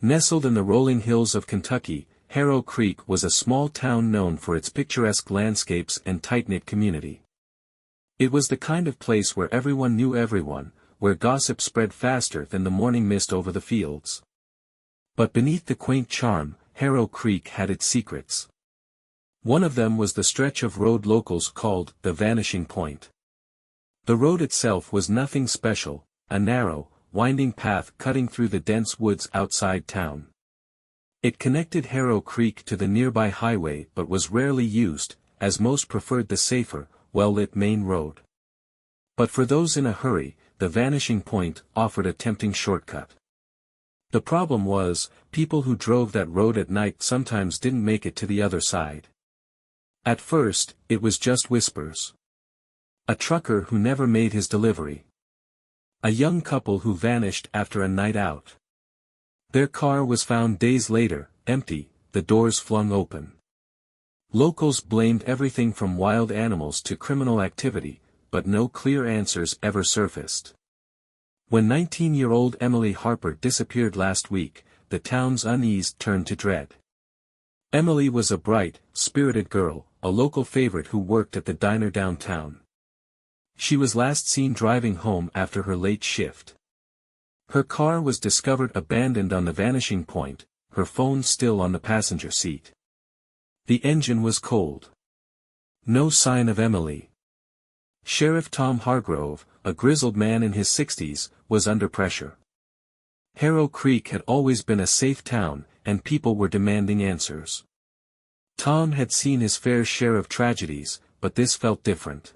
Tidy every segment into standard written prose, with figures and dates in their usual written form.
Nestled in the rolling hills of Kentucky, Harrow Creek was a small town known for its picturesque landscapes and tight-knit community. It was the kind of place where everyone knew everyone, where gossip spread faster than the morning mist over the fields. But beneath the quaint charm, Harrow Creek had its secrets. One of them was the stretch of road locals called the Vanishing Point. The road itself was nothing special, a narrow, winding path cutting through the dense woods outside town. It connected Harrow Creek to the nearby highway but was rarely used, as most preferred the safer, well-lit main road. But for those in a hurry, the Vanishing Point offered a tempting shortcut. The problem was, people who drove that road at night sometimes didn't make it to the other side. At first, it was just whispers. A trucker who never made his delivery. A young couple who vanished after a night out. Their car was found days later, empty, the doors flung open. Locals blamed everything from wild animals to criminal activity, but no clear answers ever surfaced. When 19-year-old Emily Harper disappeared last week, the town's unease turned to dread. Emily was a bright, spirited girl, a local favorite who worked at the diner downtown. She was last seen driving home after her late shift. Her car was discovered abandoned on the Vanishing Point, her phone still on the passenger seat. The engine was cold. No sign of Emily. Sheriff Tom Hargrove, a grizzled man in his 60s, was under pressure. Harrow Creek had always been a safe town, and people were demanding answers. Tom had seen his fair share of tragedies, but this felt different.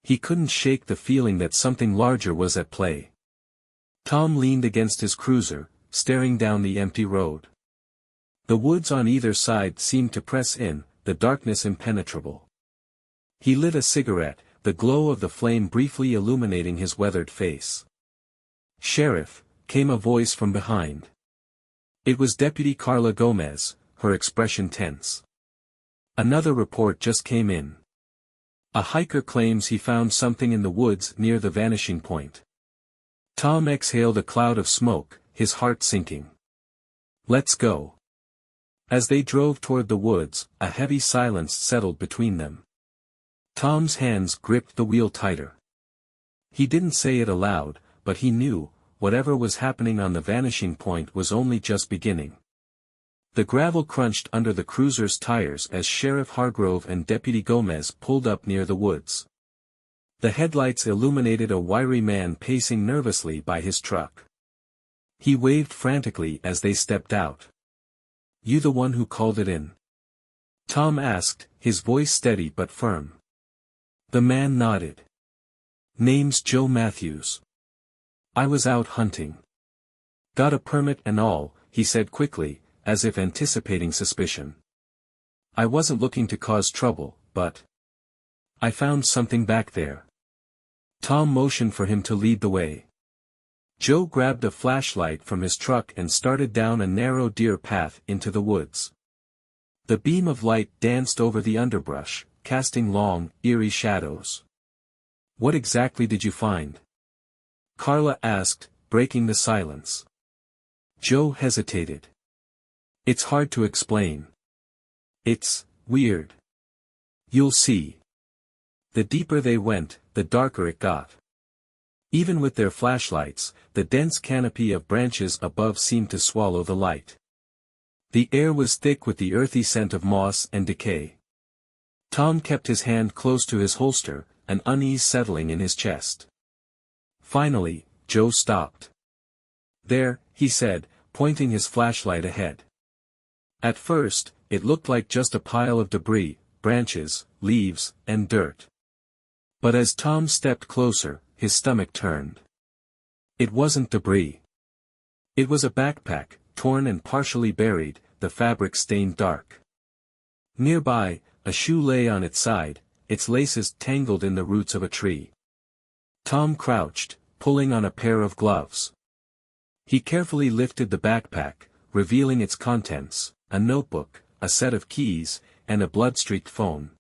He couldn't shake the feeling that something larger was at play. Tom leaned against his cruiser, staring down the empty road. The woods on either side seemed to press in, the darkness impenetrable. He lit a cigarette, the glow of the flame briefly illuminating his weathered face. "Sheriff," came a voice from behind. It was Deputy Carla Gomez, her expression tense. "Another report just came in. A hiker claims he found something in the woods near the Vanishing Point." Tom exhaled a cloud of smoke, his heart sinking. "Let's go." As they drove toward the woods, a heavy silence settled between them. Tom's hands gripped the wheel tighter. He didn't say it aloud, but he knew, whatever was happening on the Vanishing Point was only just beginning. The gravel crunched under the cruiser's tires as Sheriff Hargrove and Deputy Gomez pulled up near the woods. The headlights illuminated a wiry man pacing nervously by his truck. He waved frantically as they stepped out. "You the one who called it in?" Tom asked, his voice steady but firm. The man nodded. "Name's Joe Matthews. I was out hunting. Got a permit and all," he said quickly, as if anticipating suspicion. "I wasn't looking to cause trouble, but I found something back there." Tom motioned for him to lead the way. Joe grabbed a flashlight from his truck and started down a narrow deer path into the woods. The beam of light danced over the underbrush, casting long, eerie shadows. "What exactly did you find?" Carla asked, breaking the silence. Joe hesitated. "It's hard to explain. It's weird. You'll see." The deeper they went, the darker it got. Even with their flashlights, the dense canopy of branches above seemed to swallow the light. The air was thick with the earthy scent of moss and decay. Tom kept his hand close to his holster, an unease settling in his chest. Finally, Joe stopped. "There," he said, pointing his flashlight ahead. At first, it looked like just a pile of debris, branches, leaves, and dirt. But as Tom stepped closer, his stomach turned. It wasn't debris. It was a backpack, torn and partially buried, the fabric stained dark. Nearby, a shoe lay on its side, its laces tangled in the roots of a tree. Tom crouched, pulling on a pair of gloves. He carefully lifted the backpack, revealing its contents, a notebook, a set of keys, and a blood-streaked phone.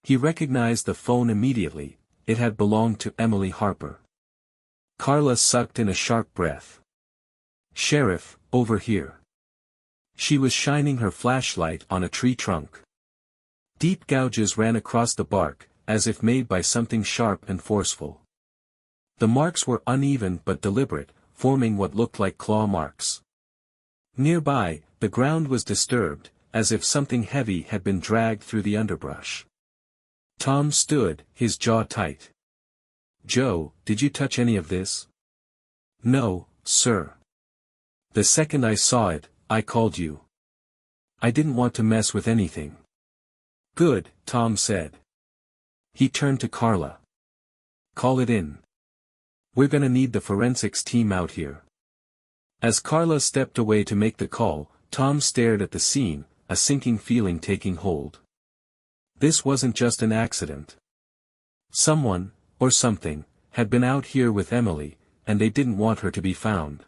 He recognized the phone immediately, it had belonged to Emily Harper. Carla sucked in a sharp breath. "Sheriff, over here." She was shining her flashlight on a tree trunk. Deep gouges ran across the bark, as if made by something sharp and forceful. The marks were uneven but deliberate, forming what looked like claw marks. Nearby, the ground was disturbed, as if something heavy had been dragged through the underbrush. Tom stood, his jaw tight. "Joe, did you touch any of this?" "No, sir. The second I saw it, I called you. I didn't want to mess with anything." "Good," Tom said. He turned to Carla. "Call it in. We're gonna need the forensics team out here." As Carla stepped away to make the call, Tom stared at the scene, a sinking feeling taking hold. This wasn't just an accident. Someone, or something, had been out here with Emily, and they didn't want her to be found.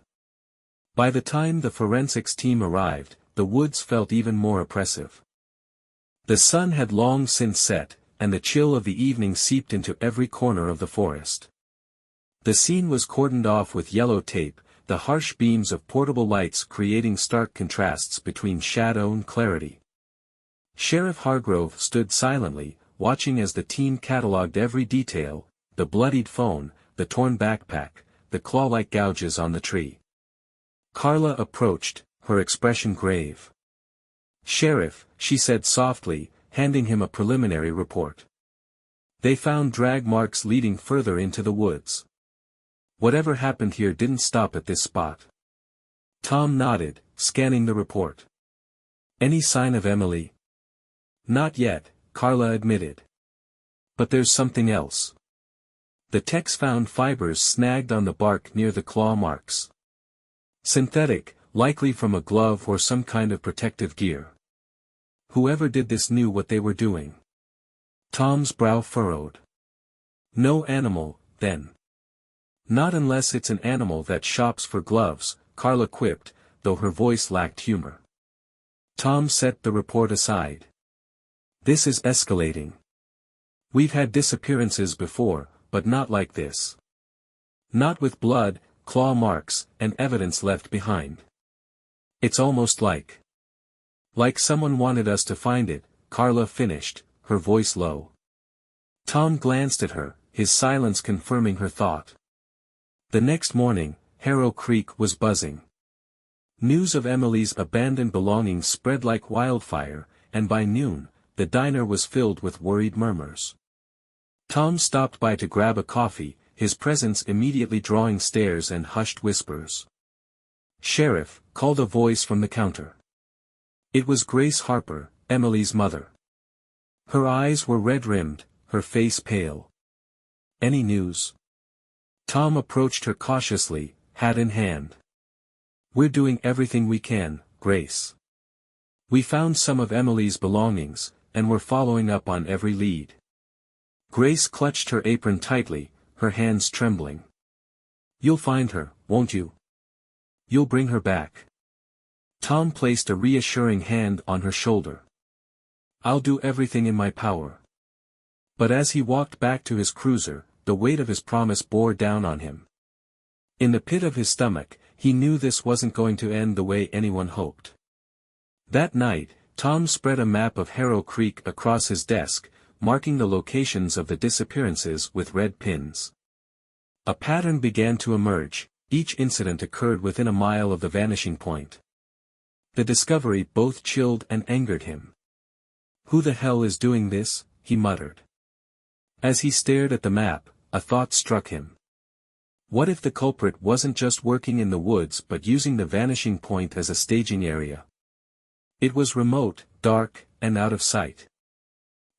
By the time the forensics team arrived, the woods felt even more oppressive. The sun had long since set, and the chill of the evening seeped into every corner of the forest. The scene was cordoned off with yellow tape, the harsh beams of portable lights creating stark contrasts between shadow and clarity. Sheriff Hargrove stood silently, watching as the team catalogued every detail: the bloodied phone, the torn backpack, the claw-like gouges on the tree. Carla approached, her expression grave. "Sheriff," she said softly, handing him a preliminary report. "They found drag marks leading further into the woods. Whatever happened here didn't stop at this spot." Tom nodded, scanning the report. "Any sign of Emily?" "Not yet," Carla admitted. "But there's something else. The techs found fibers snagged on the bark near the claw marks. Synthetic, likely from a glove or some kind of protective gear. Whoever did this knew what they were doing." Tom's brow furrowed. "No animal, then." "Not unless it's an animal that shops for gloves," Carla quipped, though her voice lacked humor. Tom set the report aside. "This is escalating. We've had disappearances before, but not like this. Not with blood, claw marks, and evidence left behind. It's almost like someone wanted us to find it," Carla finished, her voice low. Tom glanced at her, his silence confirming her thought. The next morning, Harrow Creek was buzzing. News of Emily's abandoned belongings spread like wildfire, and by noon, the diner was filled with worried murmurs. Tom stopped by to grab a coffee, his presence immediately drawing stares and hushed whispers. "Sheriff," called a voice from the counter. It was Grace Harper, Emily's mother. Her eyes were red-rimmed, her face pale. "Any news?" Tom approached her cautiously, hat in hand. "We're doing everything we can, Grace. We found some of Emily's belongings, and we're following up on every lead." Grace clutched her apron tightly, her hands trembling. "You'll find her, won't you? You'll bring her back." Tom placed a reassuring hand on her shoulder. "I'll do everything in my power." But as he walked back to his cruiser, the weight of his promise bore down on him. In the pit of his stomach, he knew this wasn't going to end the way anyone hoped. That night, Tom spread a map of Harrow Creek across his desk, marking the locations of the disappearances with red pins. A pattern began to emerge: each incident occurred within a mile of the vanishing point. The discovery both chilled and angered him. "Who the hell is doing this?" he muttered. As he stared at the map, a thought struck him. What if the culprit wasn't just working in the woods but using the vanishing point as a staging area? It was remote, dark, and out of sight.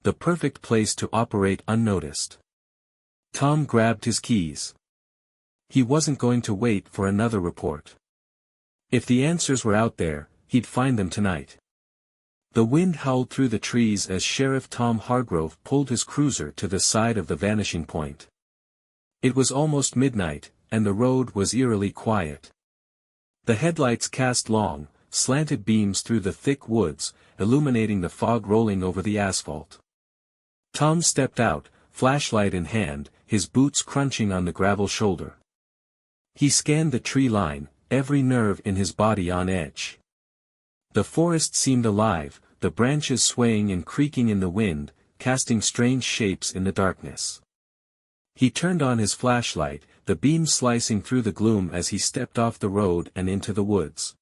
The perfect place to operate unnoticed. Tom grabbed his keys. He wasn't going to wait for another report. If the answers were out there, he'd find them tonight. The wind howled through the trees as Sheriff Tom Hargrove pulled his cruiser to the side of the vanishing point. It was almost midnight, and the road was eerily quiet. The headlights cast long, slanted beams through the thick woods, illuminating the fog rolling over the asphalt. Tom stepped out, flashlight in hand, his boots crunching on the gravel shoulder. He scanned the tree line, every nerve in his body on edge. The forest seemed alive, the branches swaying and creaking in the wind, casting strange shapes in the darkness. He turned on his flashlight, the beam slicing through the gloom as he stepped off the road and into the woods.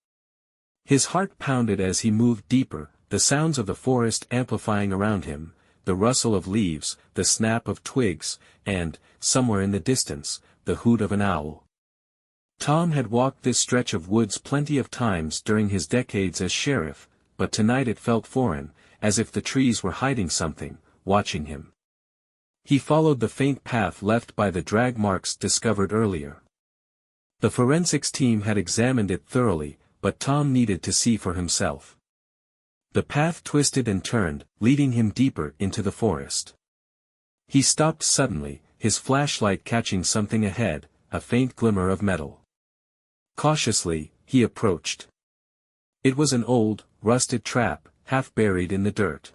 His heart pounded as he moved deeper, the sounds of the forest amplifying around him, the rustle of leaves, the snap of twigs, and, somewhere in the distance, the hoot of an owl. Tom had walked this stretch of woods plenty of times during his decades as sheriff, but tonight it felt foreign, as if the trees were hiding something, watching him. He followed the faint path left by the drag marks discovered earlier. The forensics team had examined it thoroughly, but Tom needed to see for himself. The path twisted and turned, leading him deeper into the forest. He stopped suddenly, his flashlight catching something ahead, a faint glimmer of metal. Cautiously, he approached. It was an old, rusted trap, half buried in the dirt.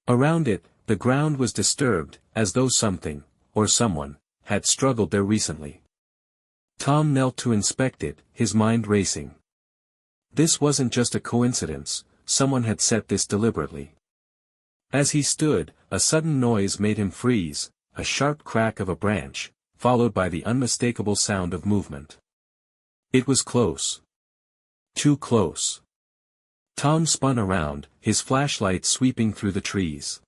Around it, the ground was disturbed, as though something, or someone, had struggled there recently. Tom knelt to inspect it, his mind racing. This wasn't just a coincidence, someone had set this deliberately. As he stood, a sudden noise made him freeze, a sharp crack of a branch, followed by the unmistakable sound of movement. It was close. Too close. Tom spun around, his flashlight sweeping through the trees.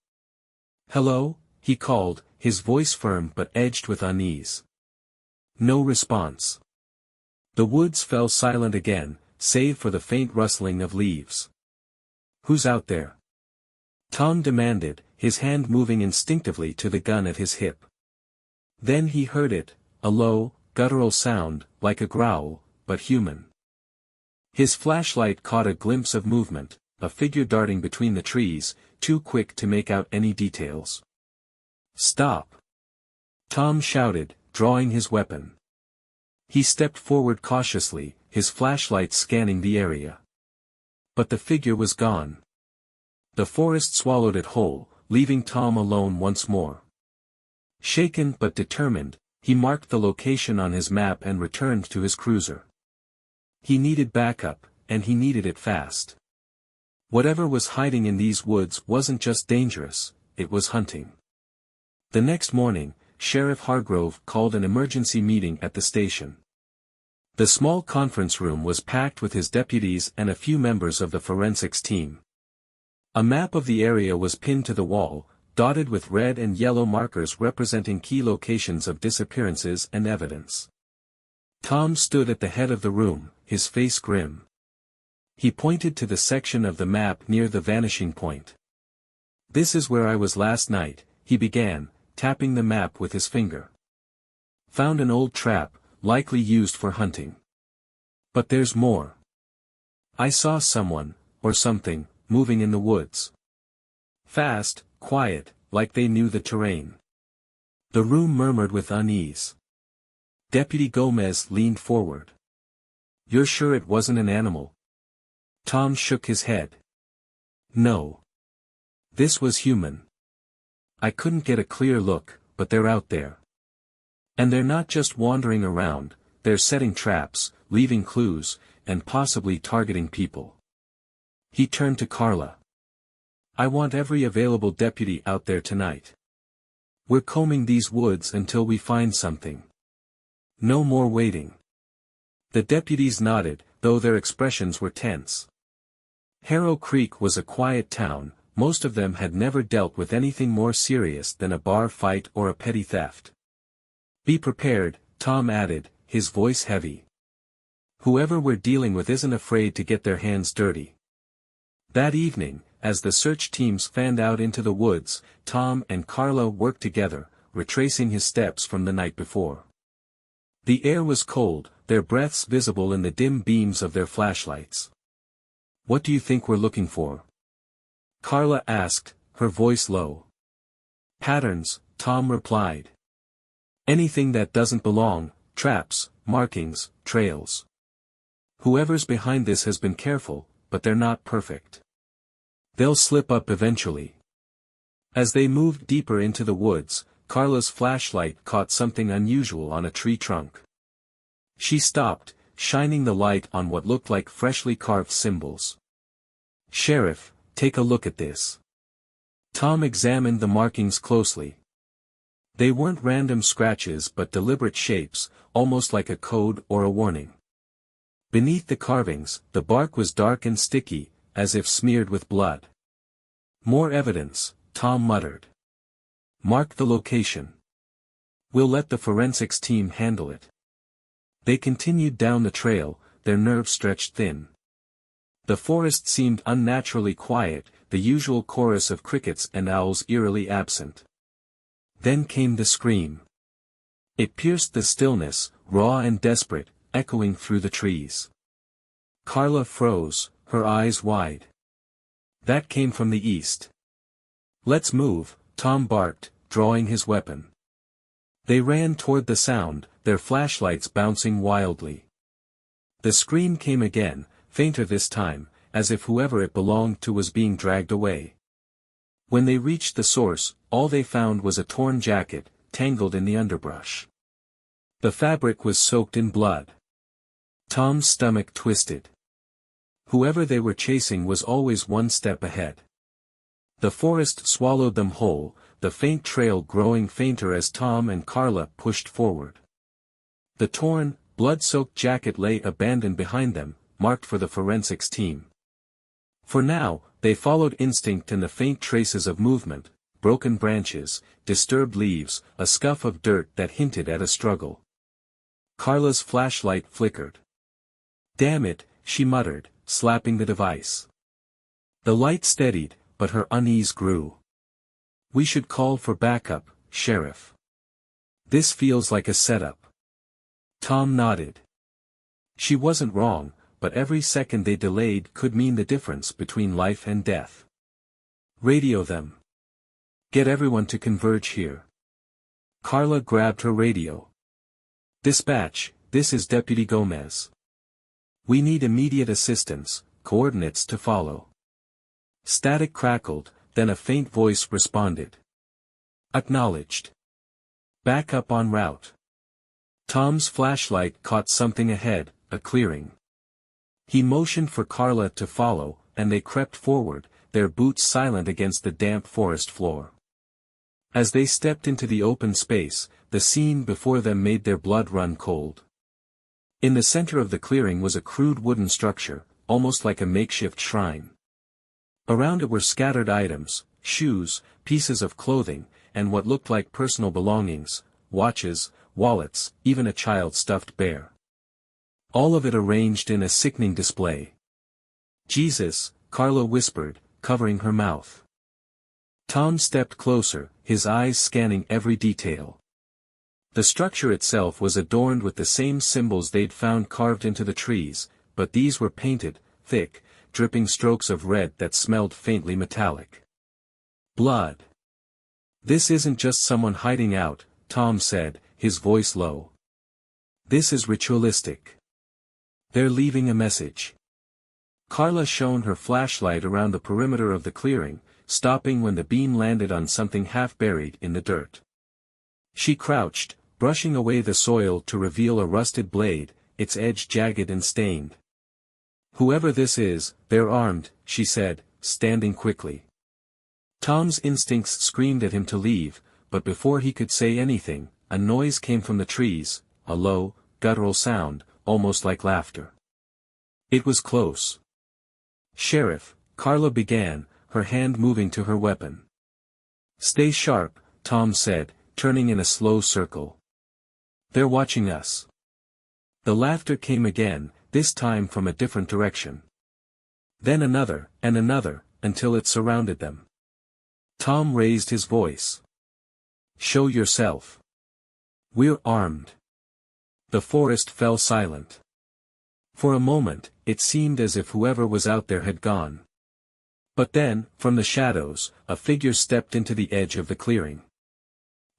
"Hello?" he called, his voice firm but edged with unease. No response. The woods fell silent again, save for the faint rustling of leaves. "Who's out there?" Tom demanded, his hand moving instinctively to the gun at his hip. Then he heard it, a low, guttural sound, like a growl, but human. His flashlight caught a glimpse of movement, a figure darting between the trees, too quick to make out any details. "Stop!" Tom shouted, drawing his weapon. He stepped forward cautiously, his flashlight scanning the area. But the figure was gone. The forest swallowed it whole, leaving Tom alone once more. Shaken but determined, he marked the location on his map and returned to his cruiser. He needed backup, and he needed it fast. Whatever was hiding in these woods wasn't just dangerous, it was hunting. The next morning, Sheriff Hargrove called an emergency meeting at the station. The small conference room was packed with his deputies and a few members of the forensics team. A map of the area was pinned to the wall, dotted with red and yellow markers representing key locations of disappearances and evidence. Tom stood at the head of the room, his face grim. He pointed to the section of the map near the vanishing point. "This is where I was last night," he began, tapping the map with his finger. "Found an old trap, likely used for hunting. But there's more. I saw someone, or something, moving in the woods. Fast, quiet, like they knew the terrain." The room murmured with unease. Deputy Gomez leaned forward. "You're sure it wasn't an animal?" Tom shook his head. "No. This was human. I couldn't get a clear look, but they're out there. And they're not just wandering around, they're setting traps, leaving clues, and possibly targeting people." He turned to Carla. "I want every available deputy out there tonight. We're combing these woods until we find something. No more waiting." The deputies nodded, though their expressions were tense. Harrow Creek was a quiet town, most of them had never dealt with anything more serious than a bar fight or a petty theft. "Be prepared," Tom added, his voice heavy. "Whoever we're dealing with isn't afraid to get their hands dirty." That evening, as the search teams fanned out into the woods, Tom and Carla worked together, retracing his steps from the night before. The air was cold, their breaths visible in the dim beams of their flashlights. "What do you think we're looking for?" Carla asked, her voice low. "Patterns," Tom replied. "Anything that doesn't belong, traps, markings, trails. Whoever's behind this has been careful, but they're not perfect. They'll slip up eventually." As they moved deeper into the woods, Carla's flashlight caught something unusual on a tree trunk. She stopped, shining the light on what looked like freshly carved symbols. "Sheriff, take a look at this." Tom examined the markings closely. They weren't random scratches but deliberate shapes, almost like a code or a warning. Beneath the carvings, the bark was dark and sticky, as if smeared with blood. "More evidence," Tom muttered. "Mark the location. We'll let the forensics team handle it." They continued down the trail, their nerves stretched thin. The forest seemed unnaturally quiet, the usual chorus of crickets and owls eerily absent. Then came the scream. It pierced the stillness, raw and desperate, echoing through the trees. Carla froze, her eyes wide. That came from the east. "Let's move," Tom barked, drawing his weapon. They ran toward the sound, their flashlights bouncing wildly. The scream came again, fainter this time, as if whoever it belonged to was being dragged away. When they reached the source, all they found was a torn jacket, tangled in the underbrush. The fabric was soaked in blood. Tom's stomach twisted. Whoever they were chasing was always one step ahead. The forest swallowed them whole, the faint trail growing fainter as Tom and Carla pushed forward. The torn, blood-soaked jacket lay abandoned behind them, marked for the forensics team. For now, they followed instinct and the faint traces of movement, broken branches, disturbed leaves, a scuff of dirt that hinted at a struggle. Carla's flashlight flickered. "Damn it," she muttered, slapping the device. The light steadied, but her unease grew. "We should call for backup, Sheriff. This feels like a setup." Tom nodded. She wasn't wrong, but every second they delayed could mean the difference between life and death. "Radio them. Get everyone to converge here." Carla grabbed her radio. "Dispatch, this is Deputy Gomez. We need immediate assistance, coordinates to follow." Static crackled, then a faint voice responded. "Acknowledged. Backup en route." Tom's flashlight caught something ahead, a clearing. He motioned for Carla to follow, and they crept forward, their boots silent against the damp forest floor. As they stepped into the open space, the scene before them made their blood run cold. In the center of the clearing was a crude wooden structure, almost like a makeshift shrine. Around it were scattered items, shoes, pieces of clothing, and what looked like personal belongings, watches, wallets, even a child's stuffed bear. All of it arranged in a sickening display. "Jesus," Carla whispered, covering her mouth. Tom stepped closer, his eyes scanning every detail. The structure itself was adorned with the same symbols they'd found carved into the trees, but these were painted, thick, dripping strokes of red that smelled faintly metallic. "Blood. This isn't just someone hiding out," Tom said, his voice low. "This is ritualistic. They're leaving a message." Carla shone her flashlight around the perimeter of the clearing, stopping when the beam landed on something half buried in the dirt. She crouched, brushing away the soil to reveal a rusted blade, its edge jagged and stained. "Whoever this is, they're armed," she said, standing quickly. Tom's instincts screamed at him to leave, but before he could say anything, a noise came from the trees, a low, guttural sound, almost like laughter. It was close. "Sheriff," Carla began, her hand moving to her weapon. "Stay sharp," Tom said, turning in a slow circle. "They're watching us." The laughter came again, this time from a different direction. Then another, and another, until it surrounded them. Tom raised his voice. "Show yourself. We're armed." The forest fell silent. For a moment, it seemed as if whoever was out there had gone. But then, from the shadows, a figure stepped into the edge of the clearing.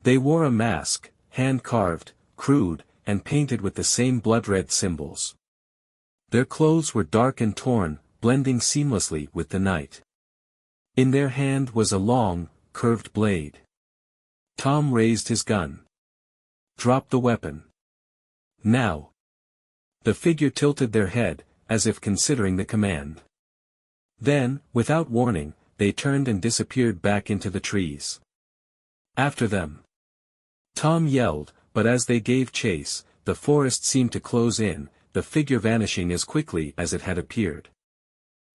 They wore a mask, hand-carved, crude, and painted with the same blood-red symbols. Their clothes were dark and torn, blending seamlessly with the night. In their hand was a long, curved blade. Tom raised his gun. "Drop the weapon. Now." The figure tilted their head, as if considering the command. Then, without warning, they turned and disappeared back into the trees. After them. Tom yelled, but as they gave chase, the forest seemed to close in, the figure vanishing as quickly as it had appeared.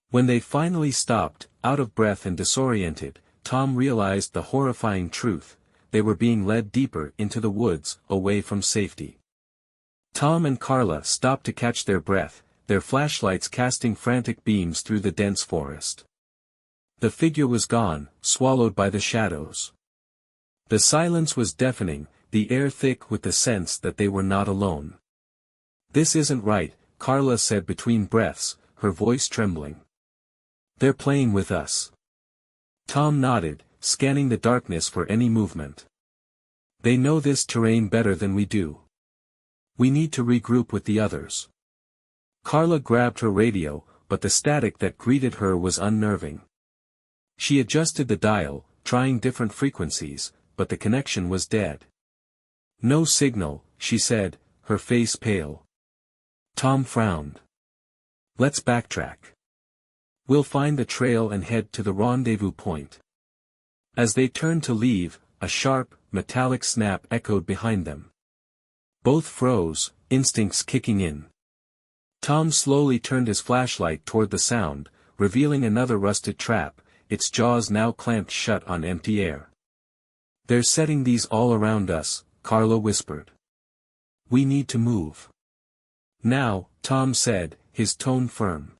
When they finally stopped, out of breath and disoriented, Tom realized the horrifying truth: they were being led deeper into the woods, away from safety. Tom and Carla stopped to catch their breath, their flashlights casting frantic beams through the dense forest. The figure was gone, swallowed by the shadows. The silence was deafening, the air thick with the sense that they were not alone. "This isn't right," Carla said between breaths, her voice trembling. "They're playing with us." Tom nodded, scanning the darkness for any movement. "They know this terrain better than we do. We need to regroup with the others." Carla grabbed her radio, but the static that greeted her was unnerving. She adjusted the dial, trying different frequencies, but the connection was dead. "No signal," she said, her face pale. Tom frowned. "Let's backtrack. We'll find the trail and head to the rendezvous point." As they turned to leave, a sharp, metallic snap echoed behind them. Both froze, instincts kicking in. Tom slowly turned his flashlight toward the sound, revealing another rusted trap, its jaws now clamped shut on empty air. "They're setting these all around us," Carla whispered. "We need to move." "Now," Tom said, his tone firm.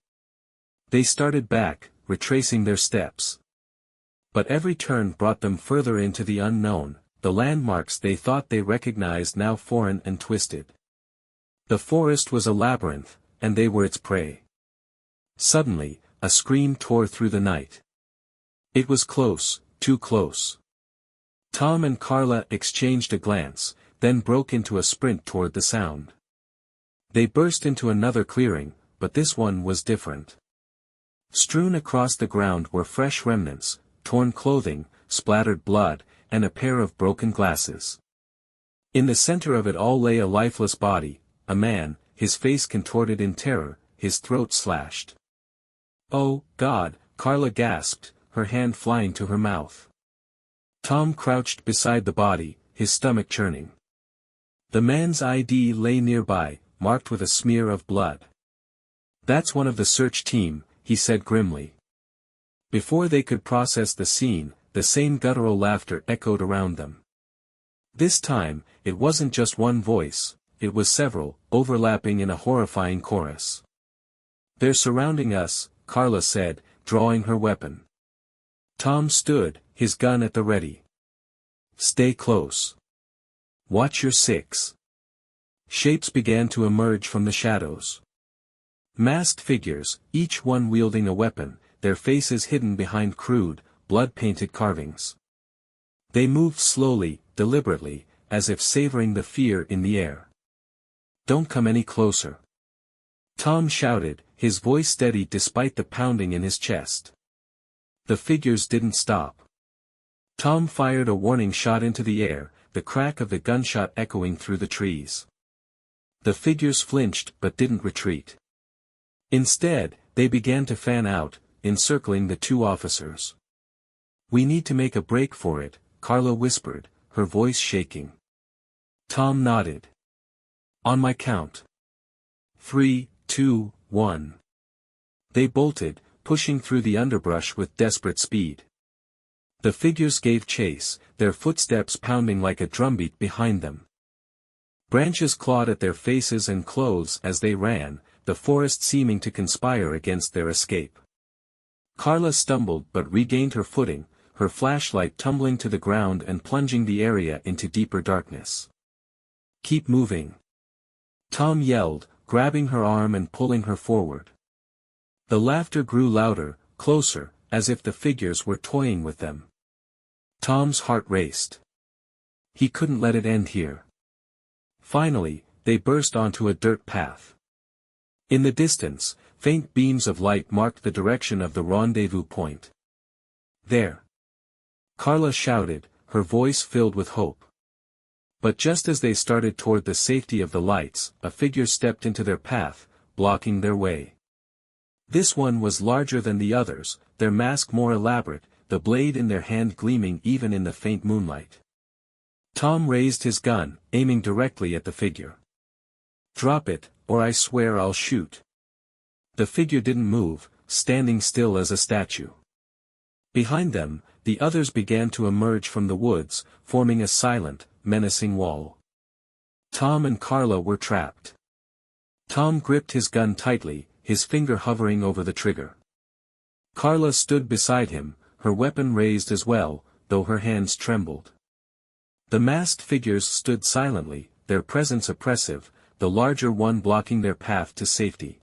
They started back, retracing their steps. But every turn brought them further into the unknown, the landmarks they thought they recognized now foreign and twisted. The forest was a labyrinth, and they were its prey. Suddenly, a scream tore through the night. It was close, too close. Tom and Carla exchanged a glance, then broke into a sprint toward the sound. They burst into another clearing, but this one was different. Strewn across the ground were fresh remnants, torn clothing, splattered blood, and a pair of broken glasses. In the center of it all lay a lifeless body, a man, his face contorted in terror, his throat slashed. "Oh, God," Carla gasped, her hand flying to her mouth. Tom crouched beside the body, his stomach churning. The man's ID lay nearby, marked with a smear of blood. "That's one of the search team," he said grimly. Before they could process the scene, the same guttural laughter echoed around them. This time, it wasn't just one voice, it was several, overlapping in a horrifying chorus. "They're surrounding us," Carla said, drawing her weapon. Tom stood, his gun at the ready. "Stay close. Watch your six." Shapes began to emerge from the shadows. Masked figures, each one wielding a weapon, their faces hidden behind crude, blood-painted carvings. They moved slowly, deliberately, as if savoring the fear in the air. "Don't come any closer," Tom shouted, his voice steady despite the pounding in his chest. The figures didn't stop. Tom fired a warning shot into the air, the crack of the gunshot echoing through the trees. The figures flinched but didn't retreat. Instead, they began to fan out, encircling the two officers. "We need to make a break for it," Carla whispered, her voice shaking. Tom nodded. "On my count. 3, 2, 1. They bolted, pushing through the underbrush with desperate speed. The figures gave chase, their footsteps pounding like a drumbeat behind them. Branches clawed at their faces and clothes as they ran, the forest seeming to conspire against their escape. Carla stumbled but regained her footing, her flashlight tumbling to the ground and plunging the area into deeper darkness. "Keep moving," Tom yelled, grabbing her arm and pulling her forward. The laughter grew louder, closer, as if the figures were toying with them. Tom's heart raced. He couldn't let it end here. Finally, they burst onto a dirt path. In the distance, faint beams of light marked the direction of the rendezvous point. "There!" Carla shouted, her voice filled with hope. But just as they started toward the safety of the lights, a figure stepped into their path, blocking their way. This one was larger than the others, their mask more elaborate, the blade in their hand gleaming even in the faint moonlight. Tom raised his gun, aiming directly at the figure. "Drop it, or I swear I'll shoot." The figure didn't move, standing still as a statue. Behind them, the others began to emerge from the woods, forming a silent, menacing wall. Tom and Carla were trapped. Tom gripped his gun tightly, his finger hovering over the trigger. Carla stood beside him, her weapon raised as well, though her hands trembled. The masked figures stood silently, their presence oppressive, the larger one blocking their path to safety.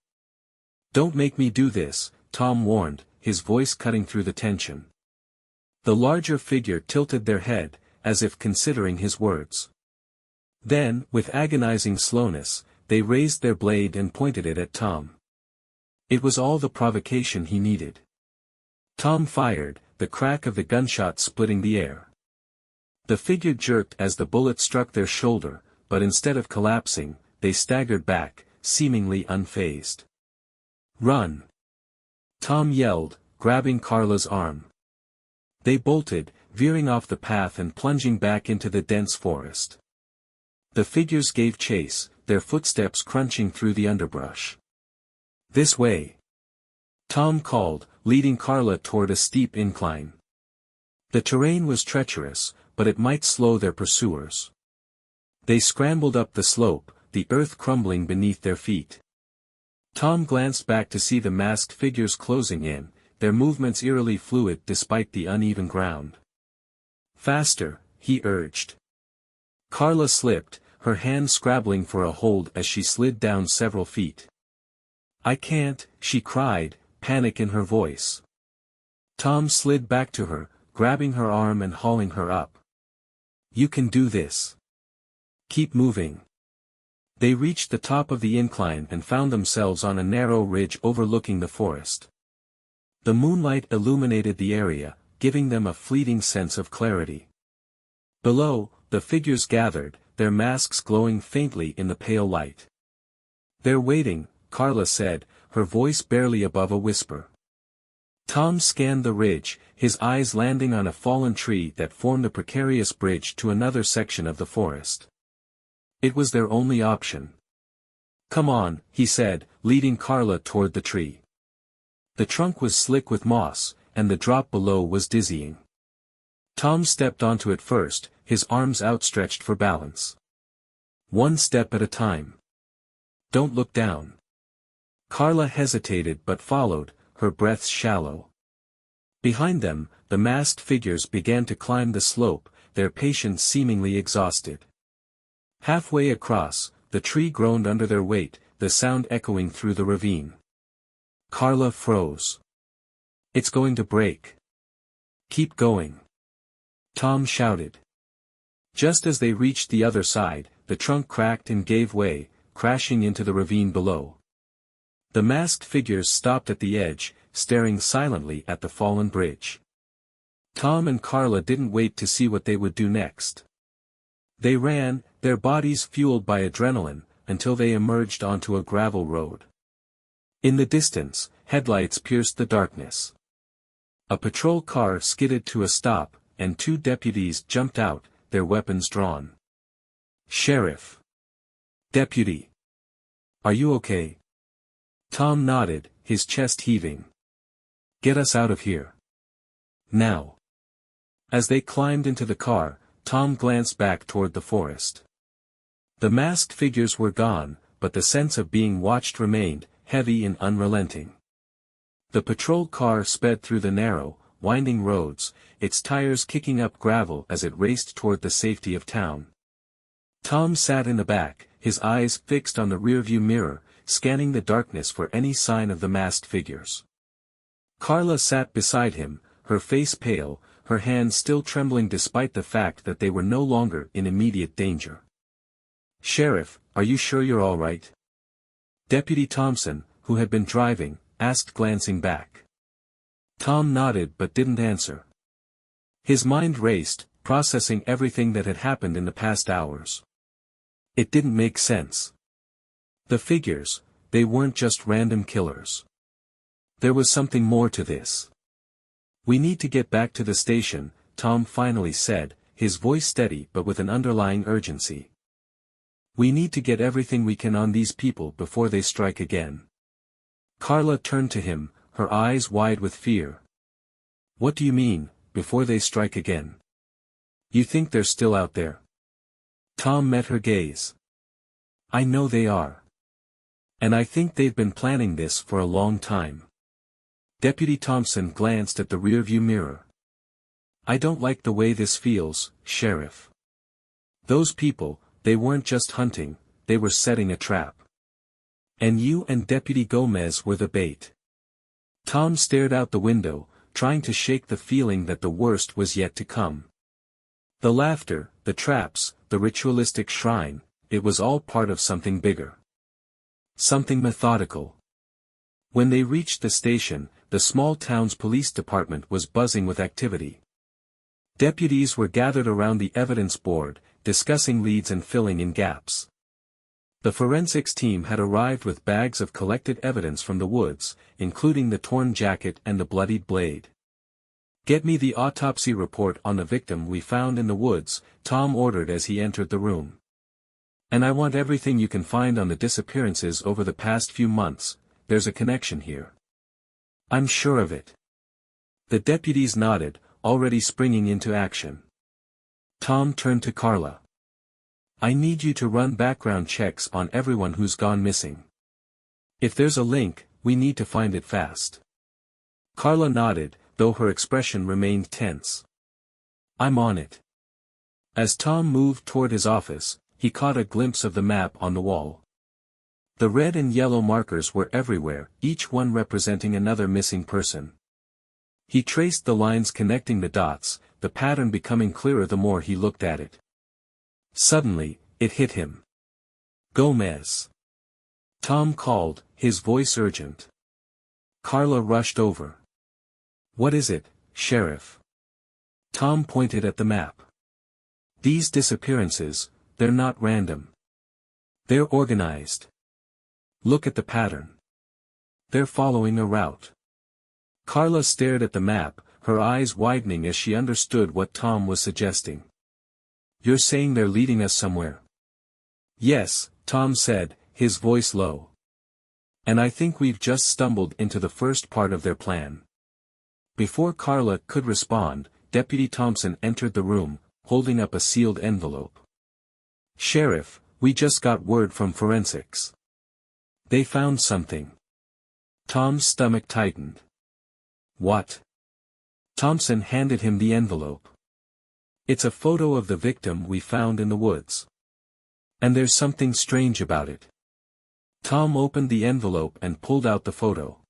"Don't make me do this," Tom warned, his voice cutting through the tension. The larger figure tilted their head, as if considering his words. Then, with agonizing slowness, they raised their blade and pointed it at Tom. It was all the provocation he needed. Tom fired, the crack of the gunshot splitting the air. The figure jerked as the bullet struck their shoulder, but instead of collapsing, they staggered back, seemingly unfazed. "Run!" Tom yelled, grabbing Carla's arm. They bolted, veering off the path and plunging back into the dense forest. The figures gave chase, their footsteps crunching through the underbrush. "This way!" Tom called, leading Carla toward a steep incline. The terrain was treacherous, but it might slow their pursuers. They scrambled up the slope, the earth crumbling beneath their feet. Tom glanced back to see the masked figures closing in, their movements eerily fluid despite the uneven ground. "Faster," he urged. Carla slipped, her hand scrabbling for a hold as she slid down several feet. "I can't," she cried, panic in her voice. Tom slid back to her, grabbing her arm and hauling her up. "You can do this. Keep moving." They reached the top of the incline and found themselves on a narrow ridge overlooking the forest. The moonlight illuminated the area, giving them a fleeting sense of clarity. Below, the figures gathered, their masks glowing faintly in the pale light. "They're waiting," Carla said, her voice barely above a whisper. Tom scanned the ridge, his eyes landing on a fallen tree that formed a precarious bridge to another section of the forest. It was their only option. "Come on," he said, leading Carla toward the tree. The trunk was slick with moss, and the drop below was dizzying. Tom stepped onto it first, his arms outstretched for balance. "One step at a time. Don't look down." Carla hesitated but followed, her breaths shallow. Behind them, the masked figures began to climb the slope, their patience seemingly exhausted. Halfway across, the tree groaned under their weight, the sound echoing through the ravine. Carla froze. "It's going to break." "Keep going," Tom shouted. Just as they reached the other side, the trunk cracked and gave way, crashing into the ravine below. The masked figures stopped at the edge, staring silently at the fallen bridge. Tom and Carla didn't wait to see what they would do next. They ran, their bodies fueled by adrenaline, until they emerged onto a gravel road. In the distance, headlights pierced the darkness. A patrol car skidded to a stop, and two deputies jumped out, their weapons drawn. "Sheriff." "Deputy. Are you okay?" Tom nodded, his chest heaving. "Get us out of here. Now." As they climbed into the car, Tom glanced back toward the forest. The masked figures were gone, but the sense of being watched remained, heavy and unrelenting. The patrol car sped through the narrow, winding roads, its tires kicking up gravel as it raced toward the safety of town. Tom sat in the back, his eyes fixed on the rearview mirror, scanning the darkness for any sign of the masked figures. Carla sat beside him, her face pale, her hands still trembling despite the fact that they were no longer in immediate danger. "Sheriff, are you sure you're all right?" Deputy Thompson, who had been driving, asked glancing back. Tom nodded but didn't answer. His mind raced, processing everything that had happened in the past hours. It didn't make sense. The figures, they weren't just random killers. There was something more to this. "We need to get back to the station," Tom finally said, his voice steady but with an underlying urgency. "We need to get everything we can on these people before they strike again." Carla turned to him, her eyes wide with fear. "What do you mean, before they strike again? You think they're still out there?" Tom met her gaze. "I know they are. And I think they've been planning this for a long time." Deputy Thompson glanced at the rearview mirror. "I don't like the way this feels, Sheriff. Those people, they weren't just hunting, they were setting a trap. And you and Deputy Gomez were the bait." Tom stared out the window, trying to shake the feeling that the worst was yet to come. The laughter, the traps, the ritualistic shrine, it was all part of something bigger. Something methodical. When they reached the station, the small town's police department was buzzing with activity. Deputies were gathered around the evidence board, discussing leads and filling in gaps. The forensics team had arrived with bags of collected evidence from the woods, including the torn jacket and the bloodied blade. "Get me the autopsy report on the victim we found in the woods," Tom ordered as he entered the room. "And I want everything you can find on the disappearances over the past few months. There's a connection here." "I'm sure of it." The deputies nodded, already springing into action. Tom turned to Carla. "I need you to run background checks on everyone who's gone missing. If there's a link, we need to find it fast." Carla nodded, though her expression remained tense. "I'm on it." As Tom moved toward his office, he caught a glimpse of the map on the wall. The red and yellow markers were everywhere, each one representing another missing person. He traced the lines connecting the dots, the pattern becoming clearer the more he looked at it. Suddenly, it hit him. "Gomez!" Tom called, his voice urgent. Carla rushed over. "What is it, Sheriff?" Tom pointed at the map. "These disappearances, they're not random. They're organized. Look at the pattern. They're following a route." Carla stared at the map, her eyes widening as she understood what Tom was suggesting. "You're saying they're leading us somewhere?" "Yes," Tom said, his voice low. "And I think we've just stumbled into the first part of their plan." Before Carla could respond, Deputy Thompson entered the room, holding up a sealed envelope. "Sheriff, we just got word from forensics. They found something." Tom's stomach tightened. "What?" Thompson handed him the envelope. "It's a photo of the victim we found in the woods. And there's something strange about it." Tom opened the envelope and pulled out the photo.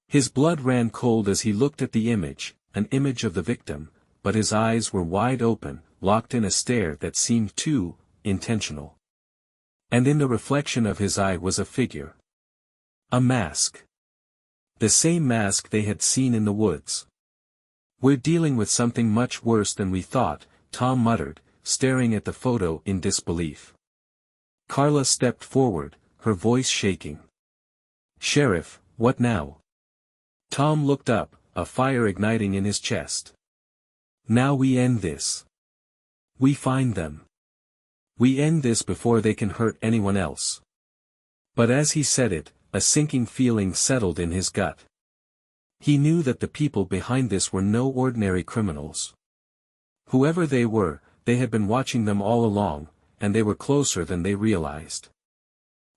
His blood ran cold as he looked at the image, an image of the victim, but his eyes were wide open, locked in a stare that seemed too intentional. And in the reflection of his eye was a figure. A mask. The same mask they had seen in the woods. "We're dealing with something much worse than we thought," Tom muttered, staring at the photo in disbelief. Carla stepped forward, her voice shaking. "Sheriff, what now?" Tom looked up, a fire igniting in his chest. "Now we end this. We find them. We end this before they can hurt anyone else." But as he said it, a sinking feeling settled in his gut. He knew that the people behind this were no ordinary criminals. Whoever they were, they had been watching them all along, and they were closer than they realized.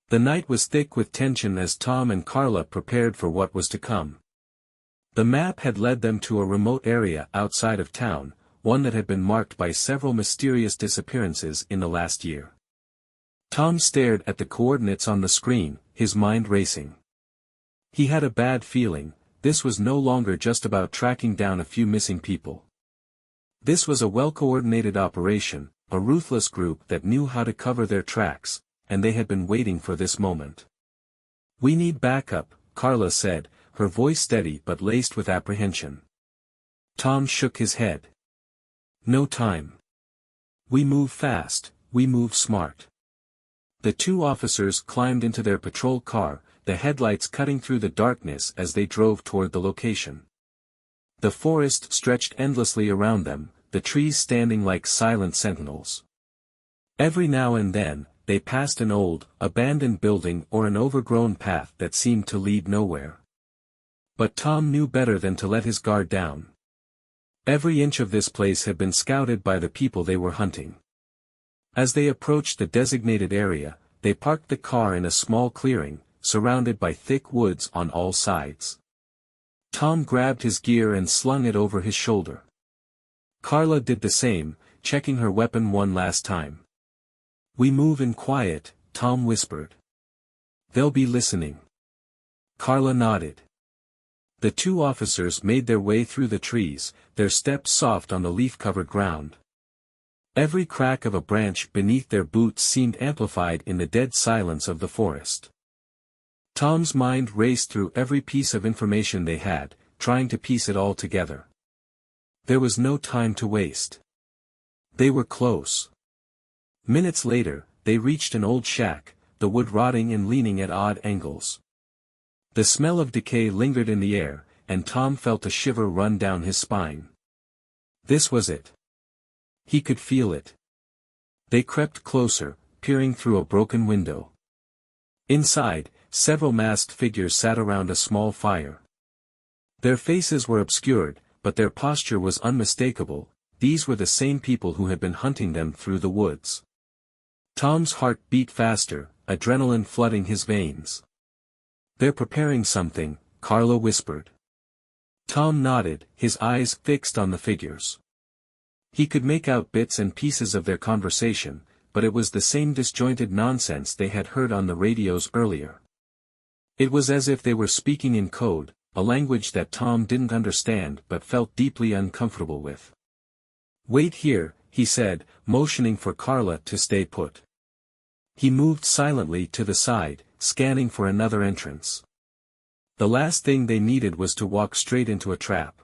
The night was thick with tension as Tom and Carla prepared for what was to come. The map had led them to a remote area outside of town, one that had been marked by several mysterious disappearances in the last year. Tom stared at the coordinates on the screen, his mind racing. He had a bad feeling. This was no longer just about tracking down a few missing people. This was a well-coordinated operation, a ruthless group that knew how to cover their tracks, and they had been waiting for this moment. "We need backup," Carla said, her voice steady but laced with apprehension. Tom shook his head. No time. We move fast, we move smart. The two officers climbed into their patrol car, the headlights cutting through the darkness as they drove toward the location. The forest stretched endlessly around them, the trees standing like silent sentinels. Every now and then, they passed an old, abandoned building or an overgrown path that seemed to lead nowhere. But Tom knew better than to let his guard down. Every inch of this place had been scouted by the people they were hunting. As they approached the designated area, they parked the car in a small clearing, surrounded by thick woods on all sides. Tom grabbed his gear and slung it over his shoulder. Carla did the same, checking her weapon one last time. "We move in quiet," Tom whispered. "They'll be listening." Carla nodded. The two officers made their way through the trees, their steps soft on the leaf-covered ground. Every crack of a branch beneath their boots seemed amplified in the dead silence of the forest. Tom's mind raced through every piece of information they had, trying to piece it all together. There was no time to waste. They were close. Minutes later, they reached an old shack, the wood rotting and leaning at odd angles. The smell of decay lingered in the air, and Tom felt a shiver run down his spine. This was it. He could feel it. They crept closer, peering through a broken window. Inside, several masked figures sat around a small fire. Their faces were obscured, but their posture was unmistakable. These were the same people who had been hunting them through the woods. Tom's heart beat faster, adrenaline flooding his veins. "They're preparing something," Carla whispered. Tom nodded, his eyes fixed on the figures. He could make out bits and pieces of their conversation, but it was the same disjointed nonsense they had heard on the radios earlier. It was as if they were speaking in code, a language that Tom didn't understand but felt deeply uncomfortable with. "Wait here," he said, motioning for Carla to stay put. He moved silently to the side, scanning for another entrance. The last thing they needed was to walk straight into a trap.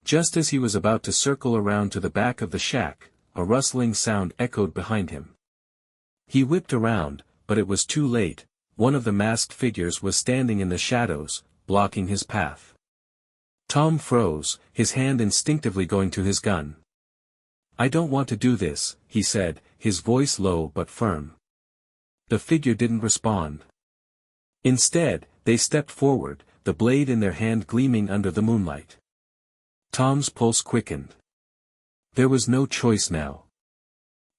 Just as he was about to circle around to the back of the shack, a rustling sound echoed behind him. He whipped around, but it was too late. One of the masked figures was standing in the shadows, blocking his path. Tom froze, his hand instinctively going to his gun. "I don't want to do this," he said, his voice low but firm. The figure didn't respond. Instead, they stepped forward, the blade in their hand gleaming under the moonlight. Tom's pulse quickened. There was no choice now.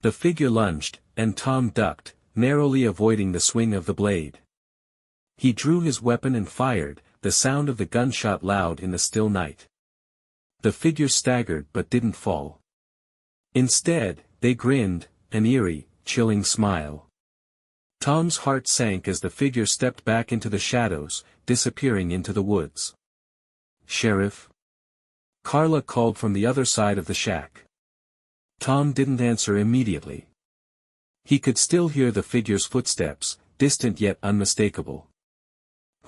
The figure lunged, and Tom ducked, narrowly avoiding the swing of the blade. He drew his weapon and fired, the sound of the gunshot loud in the still night. The figure staggered but didn't fall. Instead, they grinned, an eerie, chilling smile. Tom's heart sank as the figure stepped back into the shadows, disappearing into the woods. "Sheriff?" Carla called from the other side of the shack. Tom didn't answer immediately. He could still hear the figure's footsteps, distant yet unmistakable.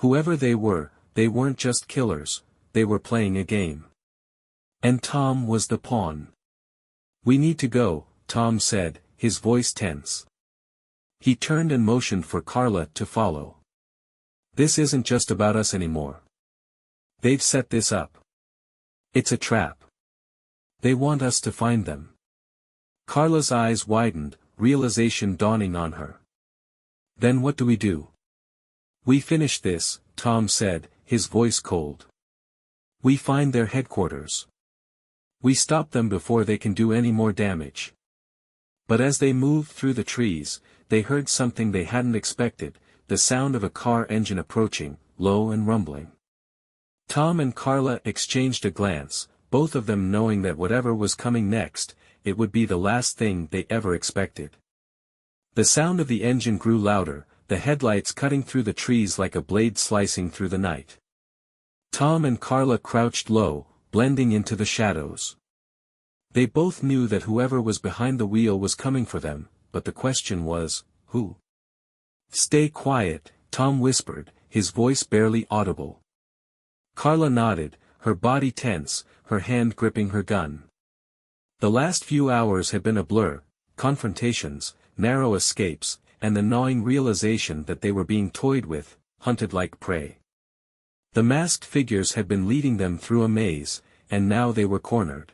Whoever they weren't just killers, they were playing a game. And Tom was the pawn. "We need to go," Tom said, his voice tense. He turned and motioned for Carla to follow. "This isn't just about us anymore. They've set this up. It's a trap. They want us to find them." Carla's eyes widened, realization dawning on her. "Then what do we do?" "We finish this," Tom said, his voice cold. "We find their headquarters. We stop them before they can do any more damage." But as they moved through the trees, they heard something they hadn't expected, the sound of a car engine approaching, low and rumbling. Tom and Carla exchanged a glance, both of them knowing that whatever was coming next, it would be the last thing they ever expected. The sound of the engine grew louder, the headlights cutting through the trees like a blade slicing through the night. Tom and Carla crouched low, blending into the shadows. They both knew that whoever was behind the wheel was coming for them, but the question was, who? "Stay quiet," Tom whispered, his voice barely audible. Carla nodded, her body tense, her hand gripping her gun. The last few hours had been a blur, confrontations, narrow escapes, and the gnawing realization that they were being toyed with, hunted like prey. The masked figures had been leading them through a maze, and now they were cornered.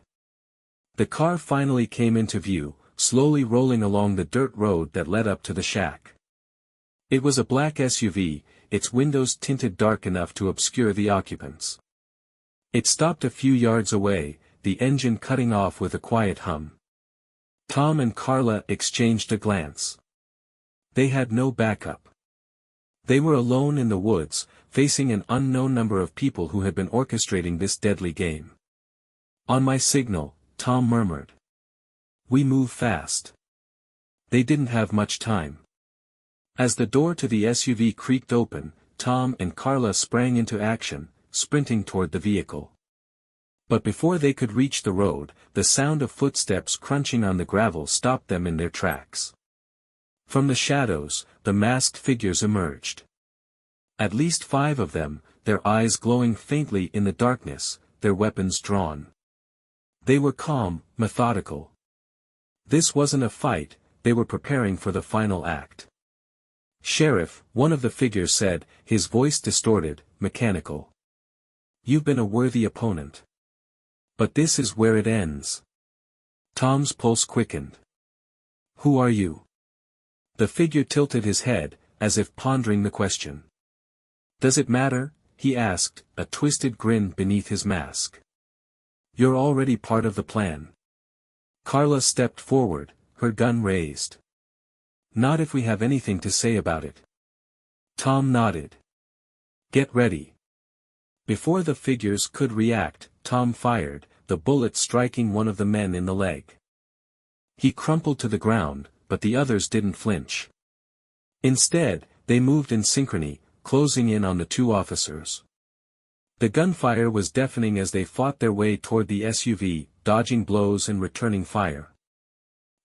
The car finally came into view, slowly rolling along the dirt road that led up to the shack. It was a black SUV, its windows tinted dark enough to obscure the occupants. It stopped a few yards away, the engine cutting off with a quiet hum. Tom and Carla exchanged a glance. They had no backup. They were alone in the woods, facing an unknown number of people who had been orchestrating this deadly game. "On my signal," Tom murmured. "We move fast." They didn't have much time. As the door to the SUV creaked open, Tom and Carla sprang into action, sprinting toward the vehicle. But before they could reach the road, the sound of footsteps crunching on the gravel stopped them in their tracks. From the shadows, the masked figures emerged. At least 5 of them, their eyes glowing faintly in the darkness, their weapons drawn. They were calm, methodical. This wasn't a fight, they were preparing for the final act. "Sheriff," one of the figures said, his voice distorted, mechanical. "You've been a worthy opponent. But this is where it ends." Tom's pulse quickened. "Who are you?" The figure tilted his head, as if pondering the question. "Does it matter?" he asked, a twisted grin beneath his mask. "You're already part of the plan." Carla stepped forward, her gun raised. "Not if we have anything to say about it." Tom nodded. "Get ready." Before the figures could react, Tom fired, the bullet striking one of the men in the leg. He crumpled to the ground, but the others didn't flinch. Instead, they moved in synchrony, closing in on the 2 officers. The gunfire was deafening as they fought their way toward the SUV, dodging blows and returning fire.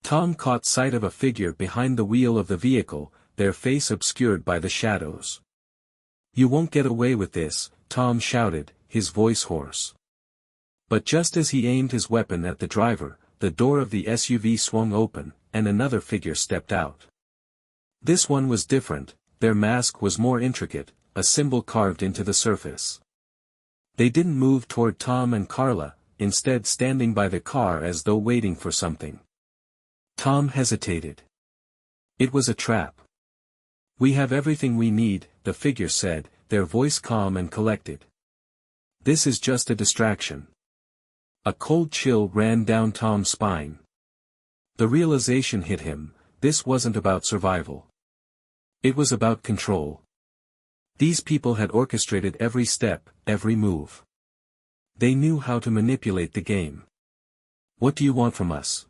Tom caught sight of a figure behind the wheel of the vehicle, their face obscured by the shadows. "You won't get away with this," Tom shouted, his voice hoarse. But just as he aimed his weapon at the driver, the door of the SUV swung open, and another figure stepped out. This one was different, their mask was more intricate, a symbol carved into the surface. They didn't move toward Tom and Carla, instead standing by the car as though waiting for something. Tom hesitated. It was a trap. "We have everything we need," the figure said, their voice calm and collected. "This is just a distraction." A cold chill ran down Tom's spine. The realization hit him, this wasn't about survival. It was about control. These people had orchestrated every step, every move. They knew how to manipulate the game. "What do you want from us?"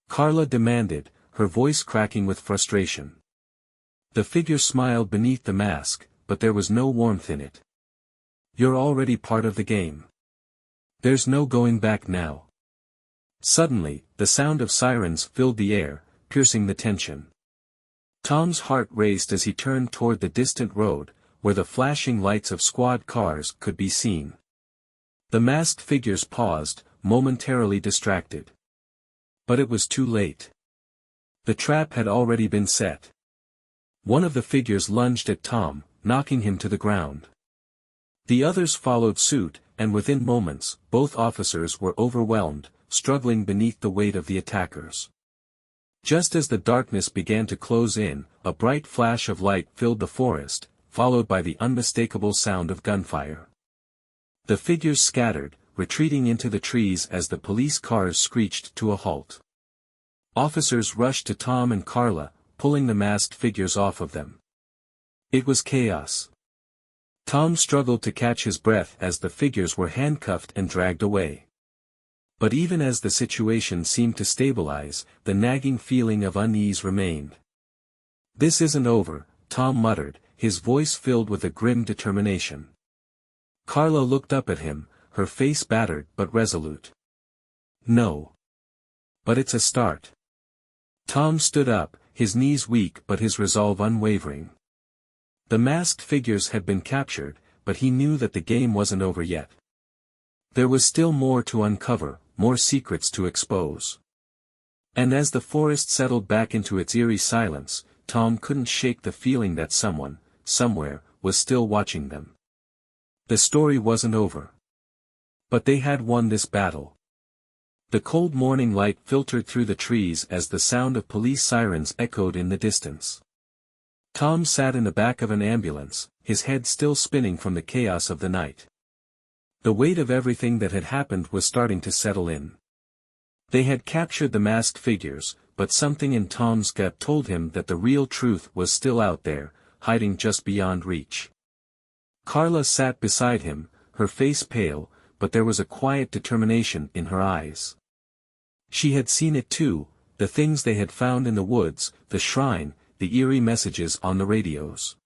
Carla demanded, her voice cracking with frustration. The figure smiled beneath the mask, but there was no warmth in it. "You're already part of the game. There's no going back now." Suddenly, the sound of sirens filled the air, piercing the tension. Tom's heart raced as he turned toward the distant road, where the flashing lights of squad cars could be seen. The masked figures paused, momentarily distracted. But it was too late. The trap had already been set. One of the figures lunged at Tom, knocking him to the ground. The others followed suit, and within moments, both officers were overwhelmed, struggling beneath the weight of the attackers. Just as the darkness began to close in, a bright flash of light filled the forest, followed by the unmistakable sound of gunfire. The figures scattered, retreating into the trees as the police cars screeched to a halt. Officers rushed to Tom and Carla, pulling the masked figures off of them. It was chaos. Tom struggled to catch his breath as the figures were handcuffed and dragged away. But even as the situation seemed to stabilize, the nagging feeling of unease remained. "This isn't over," Tom muttered, his voice filled with a grim determination. Carla looked up at him, her face battered but resolute. "No. But it's a start." Tom stood up, his knees weak but his resolve unwavering. The masked figures had been captured, but he knew that the game wasn't over yet. There was still more to uncover, more secrets to expose. And as the forest settled back into its eerie silence, Tom couldn't shake the feeling that someone, somewhere, was still watching them. The story wasn't over. But they had won this battle. The cold morning light filtered through the trees as the sound of police sirens echoed in the distance. Tom sat in the back of an ambulance, his head still spinning from the chaos of the night. The weight of everything that had happened was starting to settle in. They had captured the masked figures, but something in Tom's gut told him that the real truth was still out there, hiding just beyond reach. Carla sat beside him, her face pale, but there was a quiet determination in her eyes. She had seen it too, the things they had found in the woods, the shrine, the eerie messages on the radios.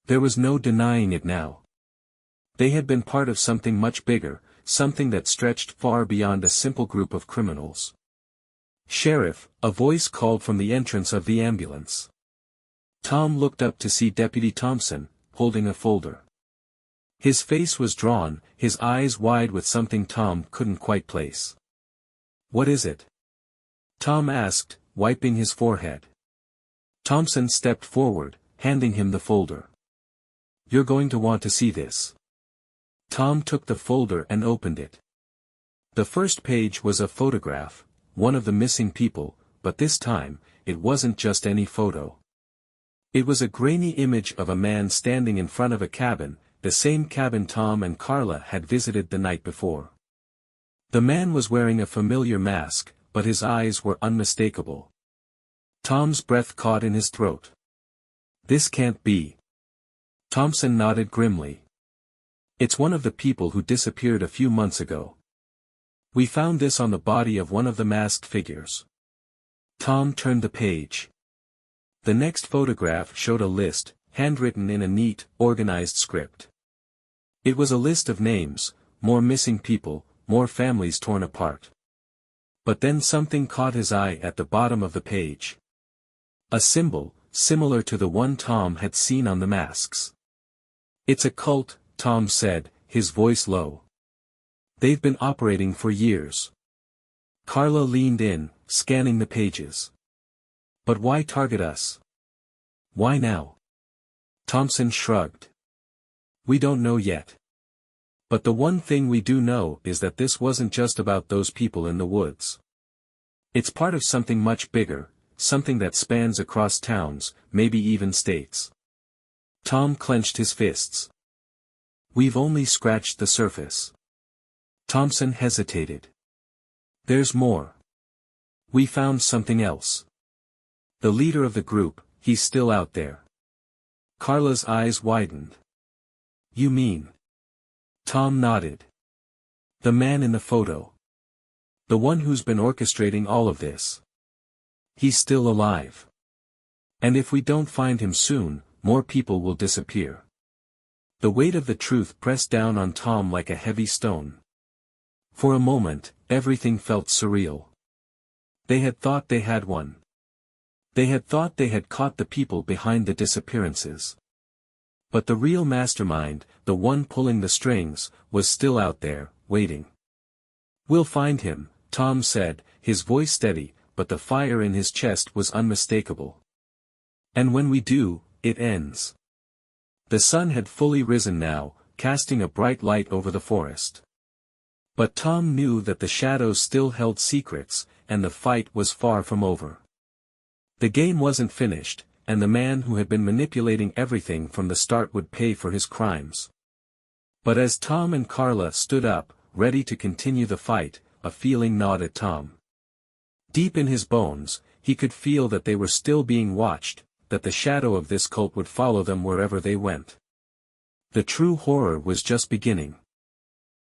There was no denying it now. They had been part of something much bigger, something that stretched far beyond a simple group of criminals. "Sheriff," a voice called from the entrance of the ambulance. Tom looked up to see Deputy Thompson, holding a folder. His face was drawn, his eyes wide with something Tom couldn't quite place. "What is it?" Tom asked, wiping his forehead. Thompson stepped forward, handing him the folder. "You're going to want to see this." Tom took the folder and opened it. The first page was a photograph, one of the missing people, but this time, it wasn't just any photo. It was a grainy image of a man standing in front of a cabin, the same cabin Tom and Carla had visited the night before. The man was wearing a familiar mask, but his eyes were unmistakable. Tom's breath caught in his throat. "This can't be." Thompson nodded grimly. "It's one of the people who disappeared a few months ago. We found this on the body of one of the masked figures." Tom turned the page. The next photograph showed a list, handwritten in a neat, organized script. It was a list of names, more missing people, more families torn apart. But then something caught his eye at the bottom of the page. A symbol, similar to the one Tom had seen on the masks. "It's a cult," Tom said, his voice low. "They've been operating for years." Carla leaned in, scanning the pages. "But why target us? Why now?" Thompson shrugged. "We don't know yet. But the one thing we do know is that this wasn't just about those people in the woods. It's part of something much bigger, something that spans across towns, maybe even states." Tom clenched his fists. "We've only scratched the surface." Thompson hesitated. "There's more. We found something else. The leader of the group, he's still out there." Carla's eyes widened. "You mean?" Tom nodded. "The man in the photo. The one who's been orchestrating all of this. He's still alive. And if we don't find him soon, more people will disappear." The weight of the truth pressed down on Tom like a heavy stone. For a moment, everything felt surreal. They had thought they had won. They had thought they had caught the people behind the disappearances. But the real mastermind, the one pulling the strings, was still out there, waiting. "We'll find him," Tom said, his voice steady, but the fire in his chest was unmistakable. "And when we do, it ends." The sun had fully risen now, casting a bright light over the forest. But Tom knew that the shadows still held secrets, and the fight was far from over. The game wasn't finished, and the man who had been manipulating everything from the start would pay for his crimes. But as Tom and Carla stood up, ready to continue the fight, a feeling gnawed at Tom. Deep in his bones, he could feel that they were still being watched, that the shadow of this cult would follow them wherever they went. The true horror was just beginning.